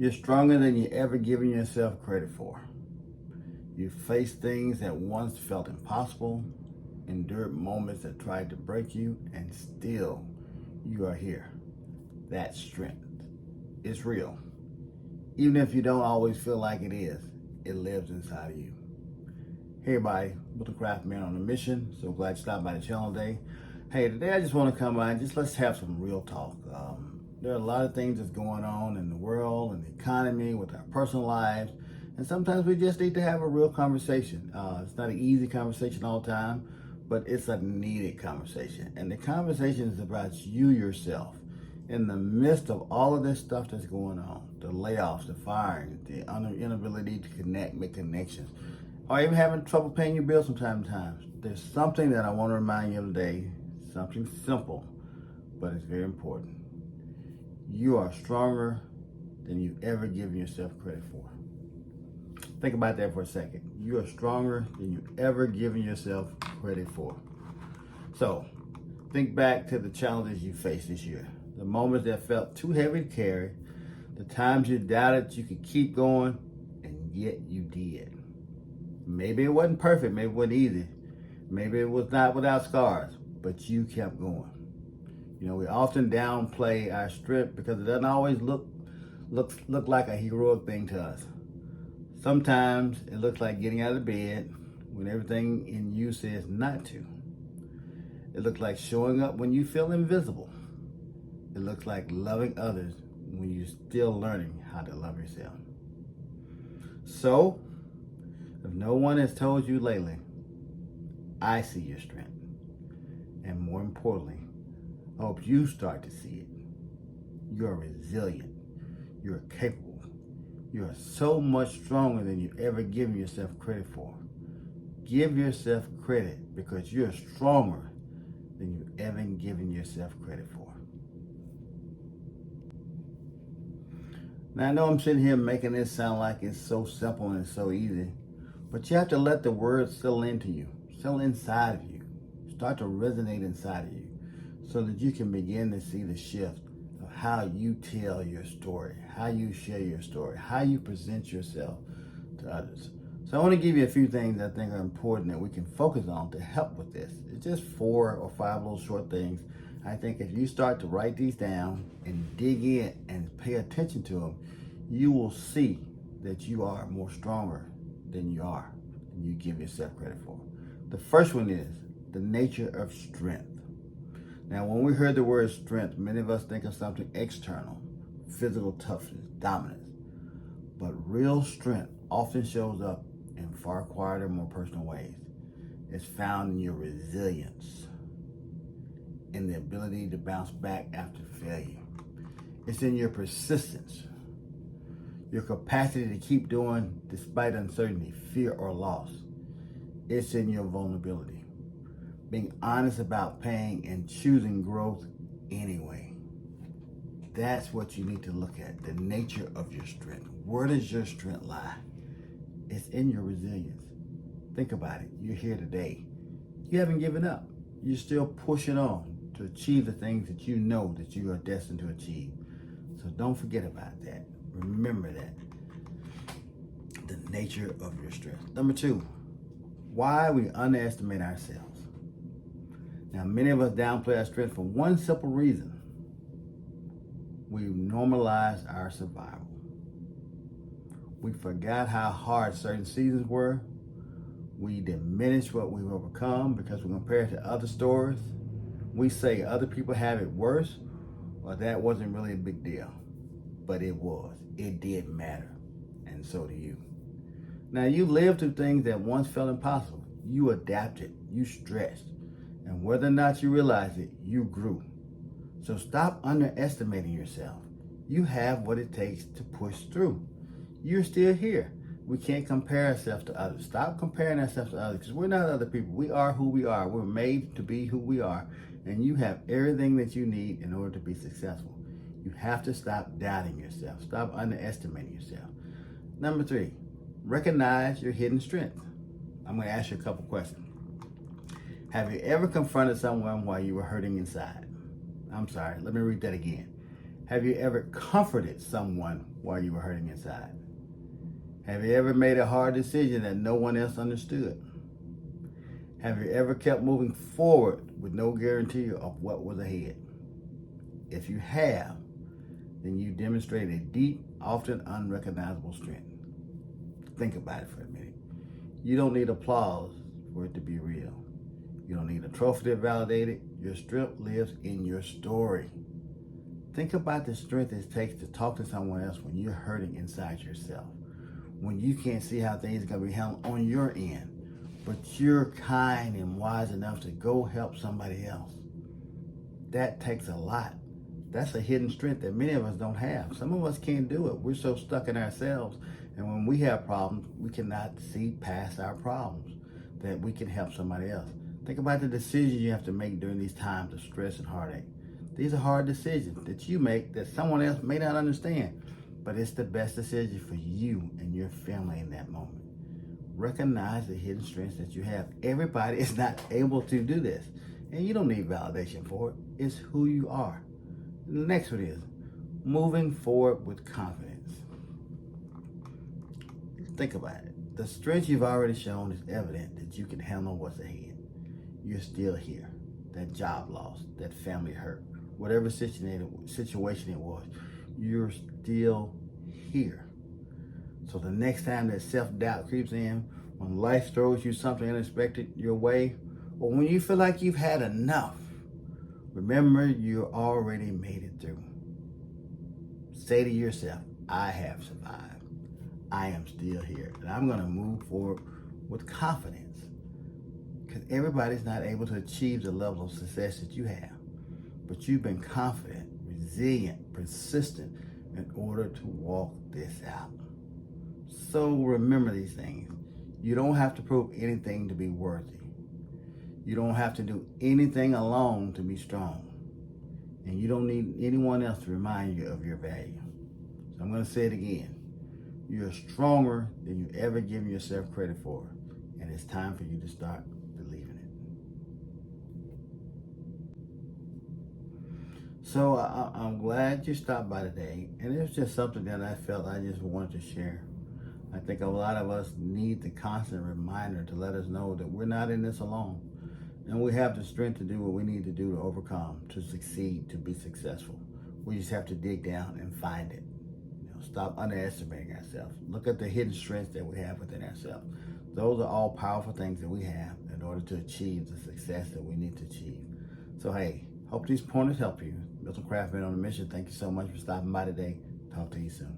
You're stronger than you ever given yourself credit for. You faced things that once felt impossible, endured moments that tried to break you, and still you are here. That strength is real. Even if you don't always feel like it is, it lives inside of you. Hey everybody, MiltonCraft man on a mission. So glad you stopped by the channel today. Hey, today I just want to come by and let's have some real talk. There are a lot of things that's going on in the world and the economy with our personal lives. And sometimes we just need to have a real conversation. It's not an easy conversation all the time, but it's a needed conversation. And the conversation is about you yourself. In the midst of all of this stuff that's going on, the layoffs, the firing, the inability to connect, make connections, or even having trouble paying your bills from time to time, there's something that I want to remind you of today, something simple, but it's very important. You are stronger than you've ever given yourself credit for. Think about that for a second. You are stronger than you've ever given yourself credit for. So, think back to the challenges you faced this year. The moments that felt too heavy to carry. The times you doubted you could keep going, and yet you did. Maybe it wasn't perfect, maybe it wasn't easy. Maybe it was not without scars, but you kept going. You know, we often downplay our strength because it doesn't always look like a heroic thing to us. Sometimes it looks like getting out of bed when everything in you says not to. It looks like showing up when you feel invisible. It looks like loving others when you're still learning how to love yourself. So, if no one has told you lately, I see your strength. And more importantly, I hope you start to see it. You're resilient. You're capable. You are so much stronger than you ever given yourself credit for. Give yourself credit because you're stronger than you've ever given yourself credit for. Now I know I'm sitting here making this sound like it's so simple and it's so easy, but you have to let the words settle into you, settle inside of you, start to resonate inside of you, so that you can begin to see the shift of how you tell your story, how you share your story, how you present yourself to others. So I want to give you a few things I think are important that we can focus on to help with this. It's just 4 or 5 little short things. I think if you start to write these down and dig in and pay attention to them, you will see that you are more stronger than you are and you give yourself credit for. The first one is the nature of strength. Now, when we hear the word strength, many of us think of something external, physical toughness, dominance. But real strength often shows up in far quieter, more personal ways. It's found in your resilience, in the ability to bounce back after failure. It's in your persistence, your capacity to keep doing despite uncertainty, fear, or loss. It's in your vulnerability, being honest about pain and choosing growth anyway. That's what you need to look at, the nature of your strength. Where does your strength lie? It's in your resilience. Think about it. You're here today. You haven't given up. You're still pushing on to achieve the things that you know that you are destined to achieve. So don't forget about that. Remember that. The nature of your strength. Number 2, why we underestimate ourselves. Now, many of us downplay our strength for one simple reason. We normalize our survival. We forgot how hard certain seasons were. We diminish what we've overcome because we compare it to other stories. We say other people have it worse, or that wasn't really a big deal. But it was. It did matter. And so do you. Now, you lived through things that once felt impossible. You adapted. You stretched. And whether or not you realize it, you grew. So stop underestimating yourself. You have what it takes to push through. You're still here. We can't compare ourselves to others. Stop comparing ourselves to others because we're not other people. We are who we are. We're made to be who we are. And you have everything that you need in order to be successful. You have to stop doubting yourself. Stop underestimating yourself. Number 3, recognize your hidden strength. I'm going to ask you a couple questions. Have you ever confronted someone while you were hurting inside? I'm sorry, let me read that again. Have you ever comforted someone while you were hurting inside? Have you ever made a hard decision that no one else understood? Have you ever kept moving forward with no guarantee of what was ahead? If you have, then you demonstrate a deep, often unrecognizable strength. Think about it for a minute. You don't need applause for it to be real. You don't need a trophy to validate it. Your strength lives in your story. Think about the strength it takes to talk to someone else when you're hurting inside yourself, when you can't see how things are going to be handled on your end, but you're kind and wise enough to go help somebody else. That takes a lot. That's a hidden strength that many of us don't have. Some of us can't do it. We're so stuck in ourselves, and when we have problems, we cannot see past our problems that we can help somebody else. Think about the decisions you have to make during these times of stress and heartache. These are hard decisions that you make that someone else may not understand, but it's the best decision for you and your family in that moment. Recognize the hidden strengths that you have. Everybody is not able to do this, and you don't need validation for it. It's who you are. The next one is moving forward with confidence. Think about it. The strength you've already shown is evident that you can handle what's ahead. You're still here. That job loss, that family hurt, whatever situation it was, you're still here. So the next time that self-doubt creeps in, when life throws you something unexpected your way, or when you feel like you've had enough, remember you already made it through. Say to yourself, I have survived. I am still here, and I'm going to move forward with confidence, because everybody's not able to achieve the level of success that you have, but you've been confident, resilient, persistent in order to walk this out. So remember these things. You don't have to prove anything to be worthy. You don't have to do anything alone to be strong. And you don't need anyone else to remind you of your value. So I'm going to say it again. You're stronger than you ever given yourself credit for. And it's time for you to start believing it. So I'm glad you stopped by today. And it was just something that I felt I just wanted to share. I think a lot of us need the constant reminder to let us know that we're not in this alone. And we have the strength to do what we need to do to overcome, to succeed, to be successful. We just have to dig down and find it. Stop underestimating ourselves. Look at the hidden strengths that we have within ourselves. Those are all powerful things that we have in order to achieve the success that we need to achieve. So hey, hope these pointers help you. MiltonCraft been on a mission. Thank you so much for stopping by today. Talk to you soon.